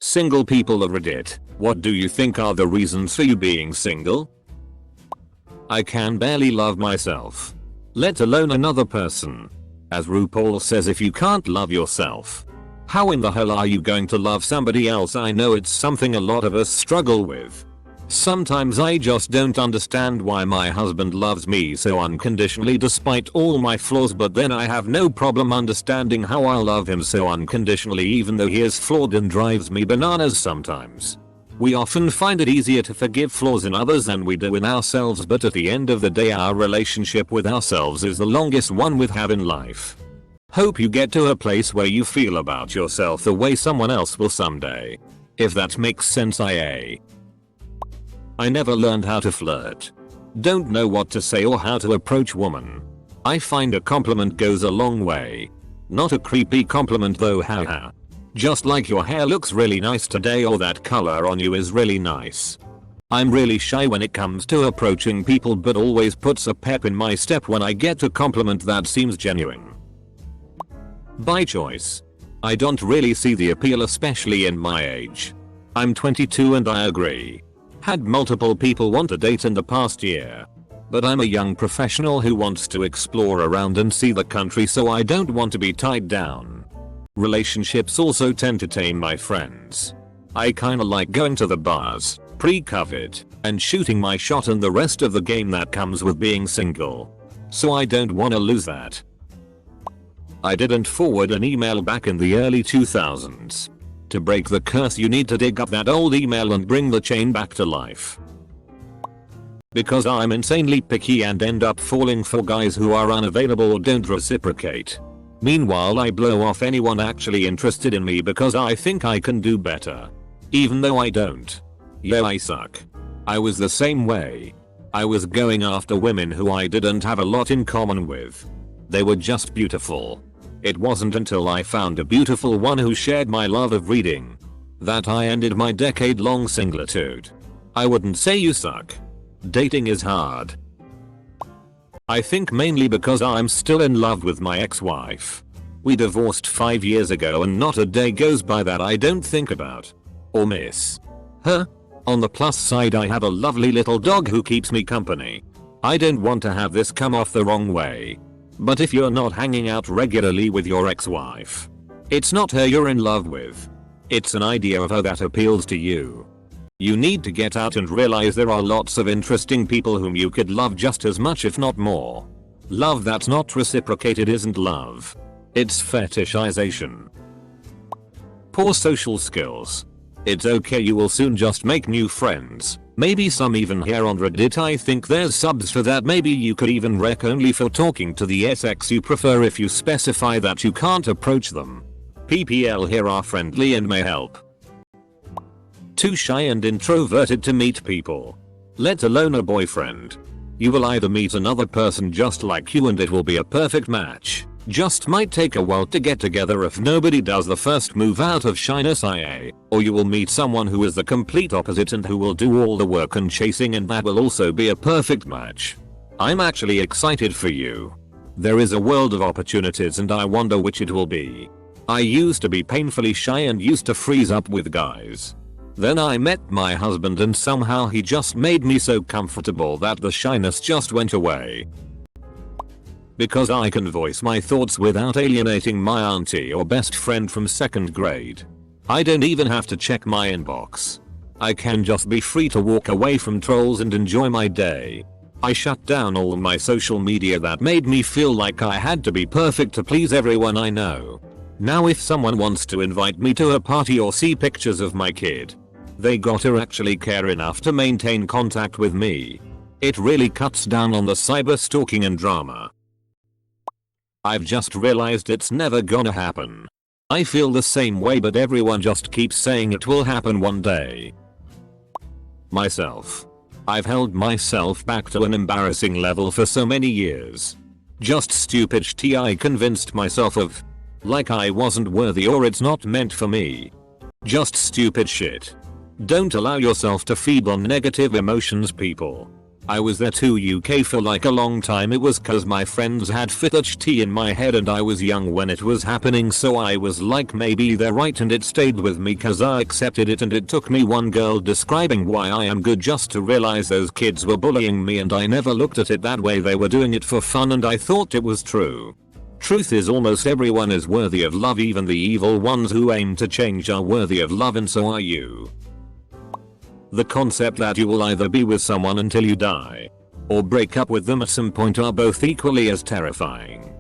Single people of Reddit, what do you think are the reasons for you being single? I can barely love myself, let alone another person. As RuPaul says, if you can't love yourself, how in the hell are you going to love somebody else? I know it's something a lot of us struggle with. Sometimes I just don't understand why my husband loves me so unconditionally despite all my flaws, but then I have no problem understanding how I love him so unconditionally even though he is flawed and drives me bananas sometimes. We often find it easier to forgive flaws in others than we do in ourselves, but at the end of the day our relationship with ourselves is the longest one we have in life. Hope you get to a place where you feel about yourself the way someone else will someday. If that makes sense. I never learned how to flirt. Don't know what to say or how to approach women. I find a compliment goes a long way. Not a creepy compliment though, haha. Just like your hair looks really nice today or that color on you is really nice. I'm really shy when it comes to approaching people, but always puts a pep in my step when I get a compliment that seems genuine. By choice. I don't really see the appeal, especially in my age. I'm 22 and I agree. Had multiple people want to date in the past year. But I'm a young professional who wants to explore around and see the country, so I don't want to be tied down. Relationships also tend to tame my friends. I kinda like going to the bars, pre-COVID, and shooting my shot and the rest of the game that comes with being single. So I don't wanna lose that. I didn't forward an email back in the early 2000s. To break the curse you need to dig up that old email and bring the chain back to life. Because I'm insanely picky and end up falling for guys who are unavailable or don't reciprocate. Meanwhile I blow off anyone actually interested in me because I think I can do better. Even though I don't. Yeah, I suck. I was the same way. I was going after women who I didn't have a lot in common with. They were just beautiful. It wasn't until I found a beautiful one who shared my love of reading that I ended my decade-long singlitude. I wouldn't say you suck. Dating is hard. I think mainly because I'm still in love with my ex-wife. We divorced 5 years ago and not a day goes by that I don't think about or miss her. On the plus side, I have a lovely little dog who keeps me company. I don't want to have this come off the wrong way. But if you're not hanging out regularly with your ex-wife, it's not her you're in love with. It's an idea of her that appeals to you. You need to get out and realize there are lots of interesting people whom you could love just as much if not more. Love that's not reciprocated isn't love. It's fetishization. Poor social skills. It's okay, you will soon just make new friends. Maybe some even here on Reddit. I think there's subs for that. Maybe you could even rec only for talking to the sex you prefer if you specify that you can't approach them. PPL here are friendly and may help. Too shy and introverted to meet people, let alone a boyfriend. You will either meet another person just like you and it will be a perfect match. Just might take a while to get together if nobody does the first move out of shyness, or you will meet someone who is the complete opposite and who will do all the work and chasing, and that will also be a perfect match. I'm actually excited for you. There is a world of opportunities and I wonder which it will be. I used to be painfully shy and used to freeze up with guys. Then I met my husband and somehow he just made me so comfortable that the shyness just went away. Because I can voice my thoughts without alienating my auntie or best friend from 2nd grade. I don't even have to check my inbox. I can just be free to walk away from trolls and enjoy my day. I shut down all my social media that made me feel like I had to be perfect to please everyone I know. Now if someone wants to invite me to a party or see pictures of my kid, they gotta actually care enough to maintain contact with me. It really cuts down on the cyber stalking and drama. I've just realized it's never gonna happen. I feel the same way, but everyone just keeps saying it will happen one day. Myself. I've held myself back to an embarrassing level for so many years. Just stupid shit I convinced myself of. Like I wasn't worthy or it's not meant for me. Just stupid shit. Don't allow yourself to feed on negative emotions, people. I was there to UK for like a long time. It was cause my friends had fitch tea in my head and I was young when it was happening, so I was like maybe they're right, and it stayed with me cause I accepted it, and it took me one girl describing why I am good just to realize those kids were bullying me, and I never looked at it that way. They were doing it for fun and I thought it was true. Truth is almost everyone is worthy of love, even the evil ones who aim to change are worthy of love, and so are you. The concept that you will either be with someone until you die or break up with them at some point are both equally as terrifying.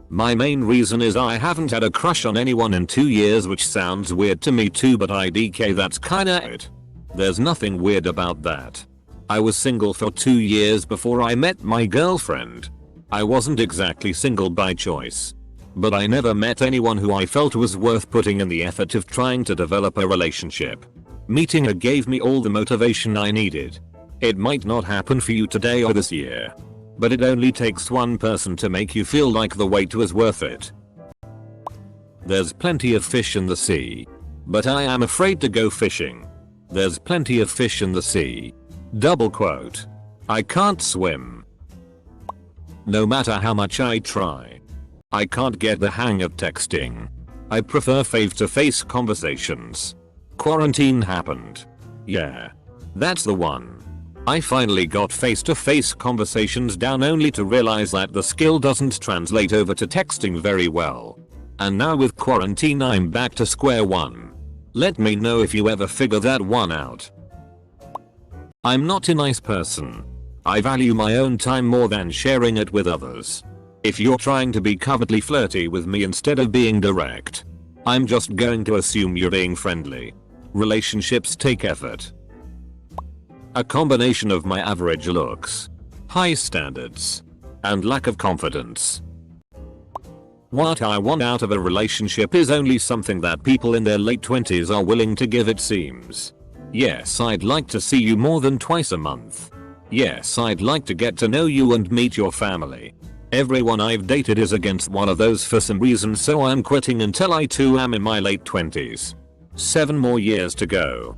My main reason is I haven't had a crush on anyone in 2 years, which sounds weird to me too, but IDK that's kinda it. There's nothing weird about that. I was single for 2 years before I met my girlfriend. I wasn't exactly single by choice, but I never met anyone who I felt was worth putting in the effort of trying to develop a relationship. Meeting her gave me all the motivation I needed. It might not happen for you today or this year, but it only takes one person to make you feel like the wait was worth it. There's plenty of fish in the sea, but I am afraid to go fishing. There's plenty of fish in the sea. Double quote. I can't swim. No matter how much I try, I can't get the hang of texting. I prefer face-to-face conversations. Quarantine happened. Yeah. That's the one. I finally got face-to-face conversations down, only to realize that the skill doesn't translate over to texting very well. And now with quarantine I'm back to square one. Let me know if you ever figure that one out. I'm not a nice person. I value my own time more than sharing it with others. If you're trying to be covertly flirty with me instead of being direct, I'm just going to assume you're being friendly. Relationships take effort. A combination of my average looks, high standards, and lack of confidence. What I want out of a relationship is only something that people in their late 20s are willing to give, it seems. Yes, I'd like to see you more than twice a month. Yes, I'd like to get to know you and meet your family. Everyone I've dated is against one of those for some reason, so I'm quitting until I too am in my late 20s. 7 more years to go.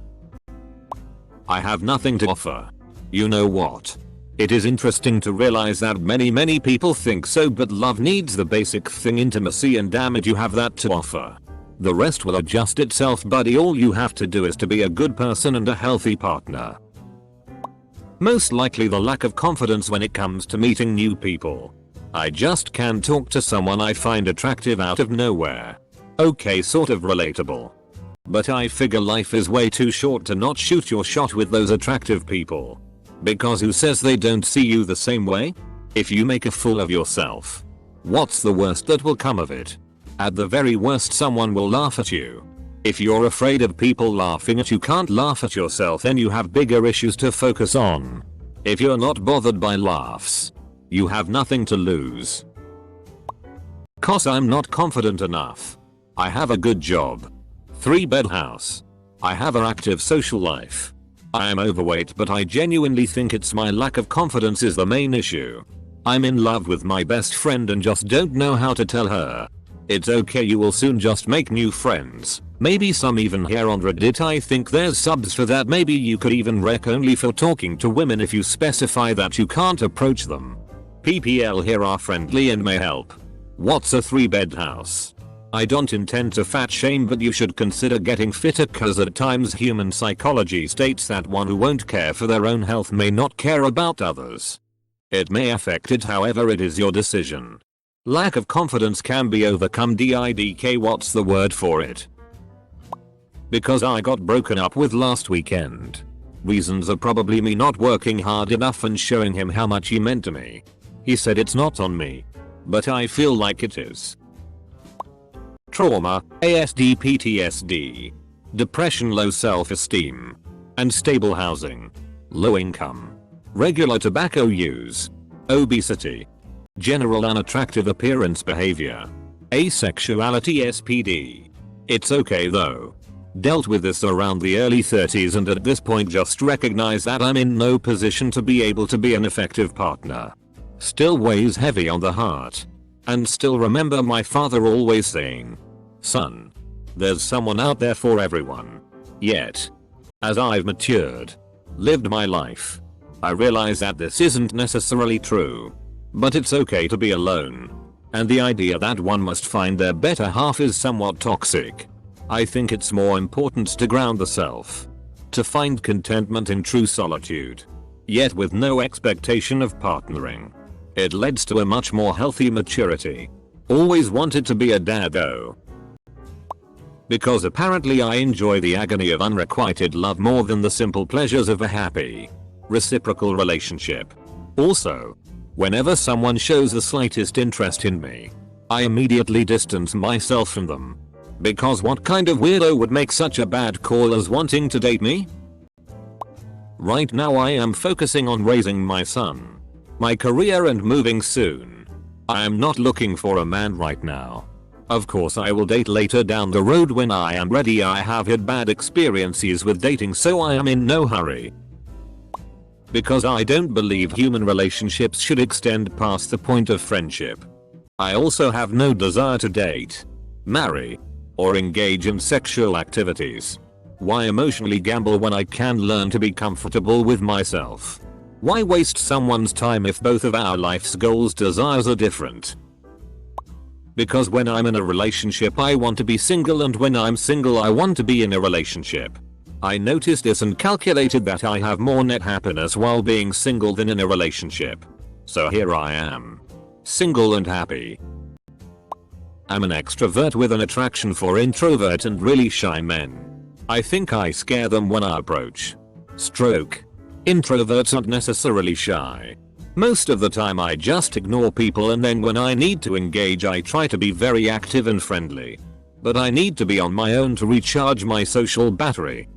I have nothing to offer. You know what? It is interesting to realize that many people think so, but love needs the basic thing, intimacy, and damn it, you have that to offer. The rest will adjust itself, buddy. All you have to do is to be a good person and a healthy partner. Most likely the lack of confidence when it comes to meeting new people. I just can't talk to someone I find attractive out of nowhere. Okay, sort of relatable. But I figure life is way too short to not shoot your shot with those attractive people. Because who says they don't see you the same way? If you make a fool of yourself, what's the worst that will come of it? At the very worst, someone will laugh at you. If you're afraid of people laughing at you, can't laugh at yourself, then you have bigger issues to focus on. If you're not bothered by laughs, you have nothing to lose. Cause I'm not confident enough. I have a good job. 3-bed house. I have an active social life. I am overweight, but I genuinely think it's my lack of confidence is the main issue. I'm in love with my best friend and just don't know how to tell her. It's okay, you will soon just make new friends. Maybe some even here on Reddit. I think there's subs for that. Maybe you could even rec only for talking to women if you specify that you can't approach them. PPL here are friendly and may help. What's a 3-bed house? I don't intend to fat shame, but you should consider getting fitter, cause at times human psychology states that one who won't care for their own health may not care about others. It may affect it, however it is your decision. Lack of confidence can be overcome. DIDK, what's the word for it? Because I got broken up with last weekend. Reasons are probably me not working hard enough and showing him how much he meant to me. He said it's not on me, but I feel like it is. Trauma, ASD, PTSD, depression, low self-esteem, unstable housing, low income, regular tobacco use, obesity, general unattractive appearance behavior, asexuality, SPD. It's okay though. Dealt with this around the early 30s, and at this point just recognize that I'm in no position to be able to be an effective partner. Still weighs heavy on the heart. And still remember my father always saying, son, there's someone out there for everyone. Yet, as I've matured, lived my life, I realize that this isn't necessarily true. But it's okay to be alone. And the idea that one must find their better half is somewhat toxic. I think it's more important to ground the self. To find contentment in true solitude. Yet with no expectation of partnering. It leads to a much more healthy maturity. Always wanted to be a dad though. Because apparently I enjoy the agony of unrequited love more than the simple pleasures of a happy, reciprocal relationship. Also, whenever someone shows the slightest interest in me, I immediately distance myself from them. Because what kind of weirdo would make such a bad call as wanting to date me? Right now I am focusing on raising my son, my career and moving soon. I am not looking for a man right now. Of course I will date later down the road when I am ready. I have had bad experiences with dating, so I am in no hurry. Because I don't believe human relationships should extend past the point of friendship. I also have no desire to date, marry, or engage in sexual activities. Why emotionally gamble when I can learn to be comfortable with myself? Why waste someone's time if both of our life's goals desires are different? Because when I'm in a relationship I want to be single, and when I'm single I want to be in a relationship. I noticed this and calculated that I have more net happiness while being single than in a relationship. So here I am. Single and happy. I'm an extrovert with an attraction for introvert and really shy men. I think I scare them when I approach. Stroke. Introverts aren't necessarily shy. Most of the time I just ignore people, and then when I need to engage I try to be very active and friendly. But I need to be on my own to recharge my social battery.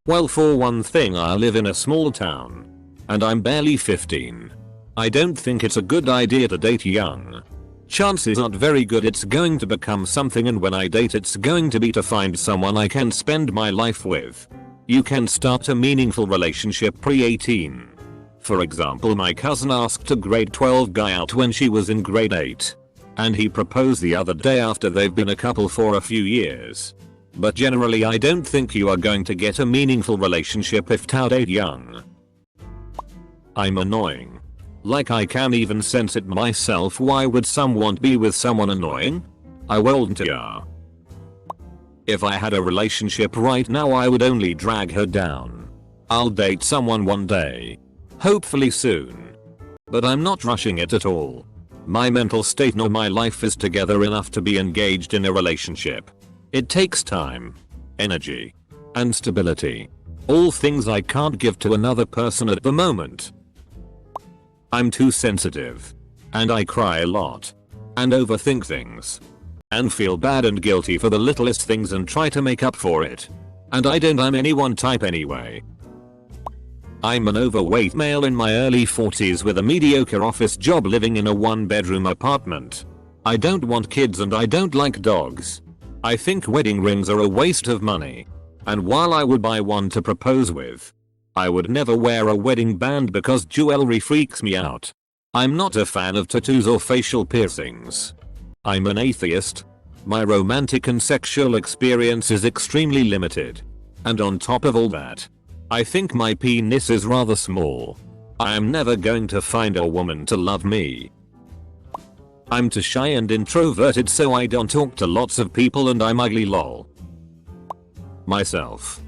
Well, for one thing I live in a small town. And I'm barely 15. I don't think it's a good idea to date young. Chances aren't very good it's going to become something, and when I date it's going to be to find someone I can spend my life with. You can start a meaningful relationship pre-18. For example, my cousin asked a grade 12 guy out when she was in grade 8. And he proposed the other day after they've been a couple for a few years. But generally I don't think you are going to get a meaningful relationship if you date young. I'm annoying. Like I can even sense it myself. Why would someone be with someone annoying? I won't. If I had a relationship right now I would only drag her down. I'll date someone one day. Hopefully soon. But I'm not rushing it at all. My mental state nor my life is together enough to be engaged in a relationship. It takes time, energy, and stability. All things I can't give to another person at the moment. I'm too sensitive. And I cry a lot. And overthink things. And feel bad and guilty for the littlest things and try to make up for it. And I'm any one type anyway. I'm an overweight male in my early 40s with a mediocre office job living in a 1-bedroom apartment. I don't want kids and I don't like dogs. I think wedding rings are a waste of money. And while I would buy one to propose with, I would never wear a wedding band because jewelry freaks me out. I'm not a fan of tattoos or facial piercings. I'm an atheist. My romantic and sexual experience is extremely limited. And on top of all that, I think my penis is rather small. I am never going to find a woman to love me. I'm too shy and introverted, so I don't talk to lots of people, and I'm ugly lol. Myself.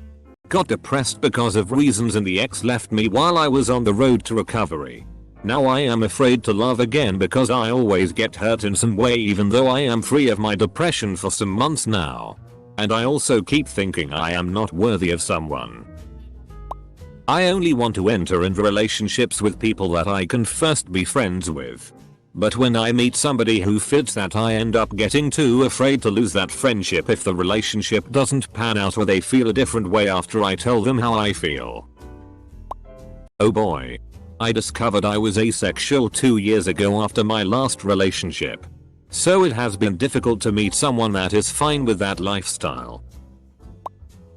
Got depressed because of reasons and the ex left me while I was on the road to recovery. Now I am afraid to love again because I always get hurt in some way, even though I am free of my depression for some months now. And I also keep thinking I am not worthy of someone. I only want to enter into relationships with people that I can first be friends with. But when I meet somebody who fits that, I end up getting too afraid to lose that friendship if the relationship doesn't pan out or they feel a different way after I tell them how I feel. Oh boy. I discovered I was asexual 2 years ago after my last relationship. So it has been difficult to meet someone that is fine with that lifestyle.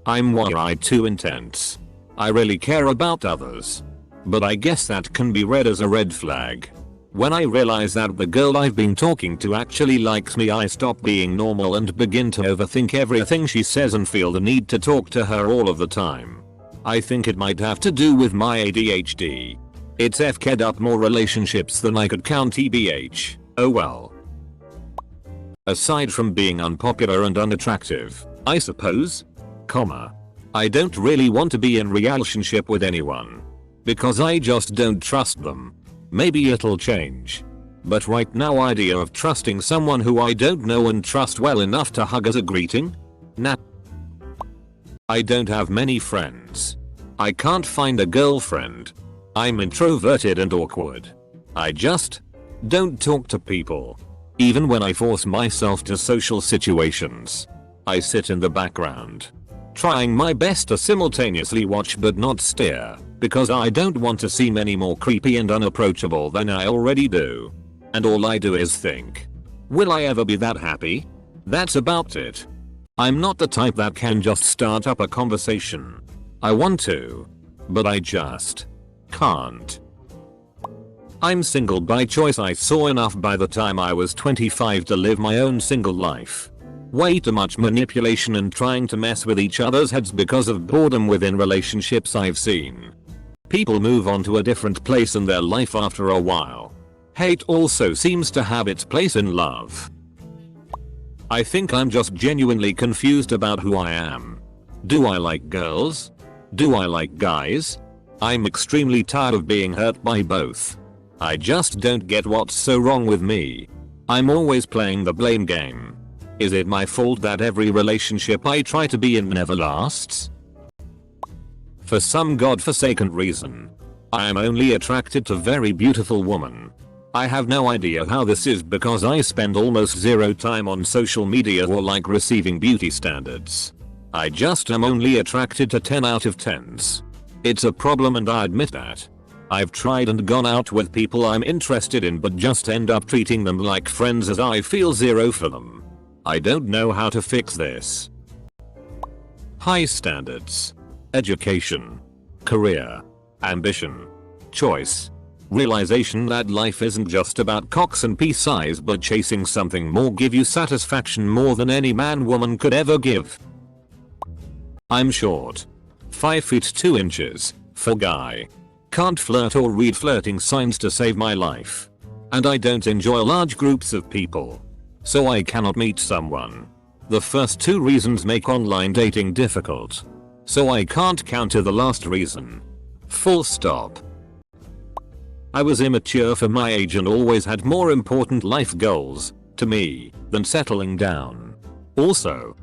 I'm wide-eyed too intense. I really care about others. But I guess that can be read as a red flag. When I realize that the girl I've been talking to actually likes me, I stop being normal and begin to overthink everything she says and feel the need to talk to her all of the time. I think it might have to do with my ADHD. It's fk'd up more relationships than I could count tbh. Oh well. Aside from being unpopular and unattractive, I suppose, I don't really want to be in relationship with anyone. Because I just don't trust them. Maybe it'll change. But right now idea of trusting someone who I don't know and trust well enough to hug as a greeting? Nah. I don't have many friends. I can't find a girlfriend. I'm introverted and awkward. I just don't talk to people. Even when I force myself to social situations, I sit in the background, trying my best to simultaneously watch but not stare, because I don't want to seem any more creepy and unapproachable than I already do. And all I do is think, will I ever be that happy? That's about it. I'm not the type that can just start up a conversation. I want to, but I just can't. I'm single by choice. I saw enough by the time I was 25 to live my own single life. Way too much manipulation and trying to mess with each other's heads because of boredom within relationships I've seen. People move on to a different place in their life after a while. Hate also seems to have its place in love. I think I'm just genuinely confused about who I am. Do I like girls? Do I like guys? I'm extremely tired of being hurt by both. I just don't get what's so wrong with me. I'm always playing the blame game. Is it my fault that every relationship I try to be in never lasts? For some godforsaken reason, I am only attracted to very beautiful women. I have no idea how this is because I spend almost zero time on social media or like receiving beauty standards. I just am only attracted to 10 out of 10s. It's a problem and I admit that. I've tried and gone out with people I'm interested in but just end up treating them like friends as I feel zero for them. I don't know how to fix this. High standards. Education. Career. Ambition. Choice. Realization that life isn't just about cocks and pea size but chasing something more give you satisfaction more than any man woman could ever give. I'm short. 5 feet 2 inches, for guy. Can't flirt or read flirting signs to save my life. And I don't enjoy large groups of people. So I cannot meet someone. The first 2 reasons make online dating difficult. So I can't counter the last reason. Full stop. I was immature for my age and always had more important life goals, to me, than settling down. Also,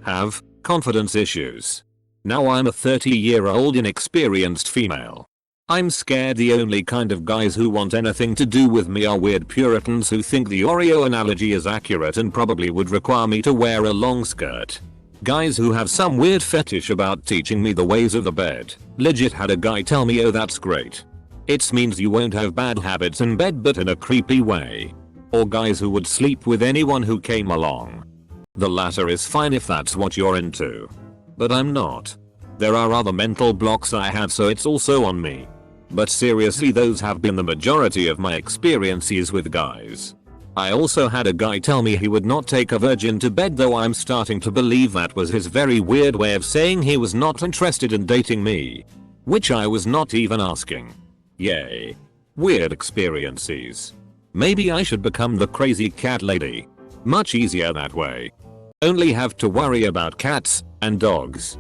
have confidence issues. Now I'm a 30-year-old inexperienced female. I'm scared the only kind of guys who want anything to do with me are weird Puritans who think the Oreo analogy is accurate and probably would require me to wear a long skirt. Guys who have some weird fetish about teaching me the ways of the bed. Legit had a guy tell me, oh that's great. It means you won't have bad habits in bed but in a creepy way. Or guys who would sleep with anyone who came along. The latter is fine if that's what you're into. But I'm not. There are other mental blocks I have so it's also on me. But seriously those have been the majority of my experiences with guys. I also had a guy tell me he would not take a virgin to bed though I'm starting to believe that was his very weird way of saying he was not interested in dating me. Which I was not even asking. Yay. Weird experiences. Maybe I should become the crazy cat lady. Much easier that way. Only have to worry about cats and dogs.